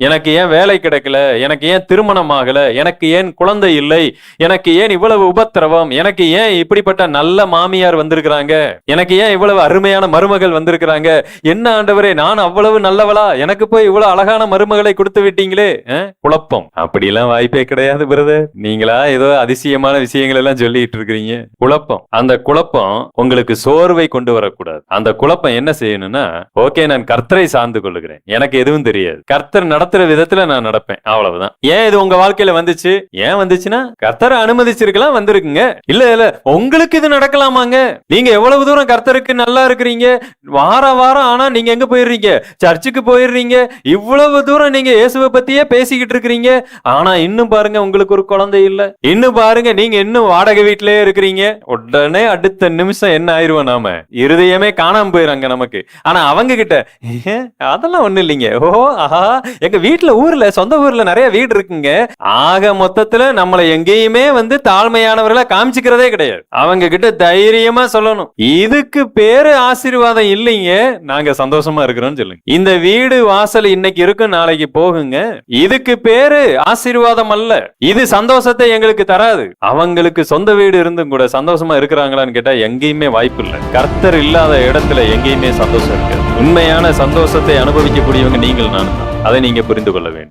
எனக்கு ஏன் வேலை கிடைக்கல, எனக்கு ஏன் திருமணம் ஆகல, எனக்கு ஏன் குழந்தை இல்லை, எனக்கு ஏன் இவ்வளவு உபத்திரவம், எனக்கு ஏன் இப்படிப்பட்ட நல்ல மாமியார் வந்திருக்கிறாங்க, எனக்கு ஏன் இவ்வளவு அருமையான மருமகள் வந்திருக்கிறாங்க, என்ன ஆண்டவரே நான் அவ்வளவு நல்லவளா, எனக்கு போய் இவ்வளவு அழகான மருமகளை கொடுத்து விட்டீங்களே. குழப்பம். அப்படிலாம் வாய்ப்பே கிடையாது பிரதர். நீங்களா ஏதோ அதிசயமான விஷயங்கள் எல்லாம் சொல்லிட்டு இருக்கிறீங்க. குழப்பம். அந்த குழப்பம் உங்களுக்கு சோர்வை கொண்டு வரக்கூடாது. அந்த குழப்பம் என்ன செய்யணும்னா, ஓகே நான் கர்த்தரை சார்ந்து கொள்ளுகிறேன், எனக்கு எதுவும் தெரியாது, கர்த்தர் நடத்துற விதத்துல நான் நடப்பேன், அவ்வளவுதான். ஏன் இது உங்க வாழ்க்கையில வந்துச்சு? ஏன் வந்துச்சுன்னா கர்த்தரை அனுமதிச்சிருக்கலாம், வந்திருக்குங்க. இல்ல இல்ல உங்களுக்கு இது நடக்கலாமாங்க? நீங்க எவ்வளவு தூரம் கர்த்தருக்கு நல்லா இருக்கிறீங்க, வாரம் ஆனா நீங்க எங்க போயிடுறீங்க? சர்ச்சுக்கு போயிடுறீங்க. இவ்வளவு தூரம் நீங்க இயேசுவை பத்தியே பேசிக்கிட்டு இருக்கிறீங்க. ஆனா இன்னும் பாருங்க உங்களுக்கு ஒரு குழந்தை இல்ல. இன்னும் பாருங்க நீங்க இன்னும் வாடகை வீட்டிலே இருக்கிறீங்க. உடனே அடுத்த நிமிஷம் என்ன ஆயிருவோம், நாம இருதயமே காணாம போயிறாங்க நமக்கு. ஆனா அவங்க கிட்ட அதெல்லாம் ஒண்ணு இல்லைங்க. ஓஹோ ஆஹா, எங்க வீட்டுல ஊர்ல சொந்த ஊர்ல நிறைய வீடு இருக்குங்க. ஆக மொத்தத்துல நம்மளை எங்கேயுமே வந்து தாழ்மையானவர்களை காமிச்சுக்கிறதே கிடையாது. அவங்க கிட்ட தைரியமா சொல்லணும், இதுக்கு பேரு ஆசீர்வாதம் இல்லைங்க, நாங்க சந்தோஷமா இருக்கிறோம் சொல்லுங்க. இந்த வீடு வாசல் இன்னைக்கு இருக்கும், நாளைக்கு போகுங்க. இதுக்கு பேரு ஆசீர்வாதம் அல்ல. இது சந்தோஷத்தை எங்களுக்கு தராது. அவங்களுக்கு சொந்த வீடு இருந்தும் கூட சந்தோஷமா இருக்கிறாங்களான்னு கேட்டா எங்கேயுமே வாய்ப்பு இல்லை. கர்த்தர் இல்லாத இடத்துல எங்கேயுமே சந்தோஷம் இருக்காது. உண்மையான சந்தோஷத்தை அனுபவிக்கக்கூடியவங்க நீங்கள், நான். அதை நீங்க புரிந்து கொள்ள வேண்டும்.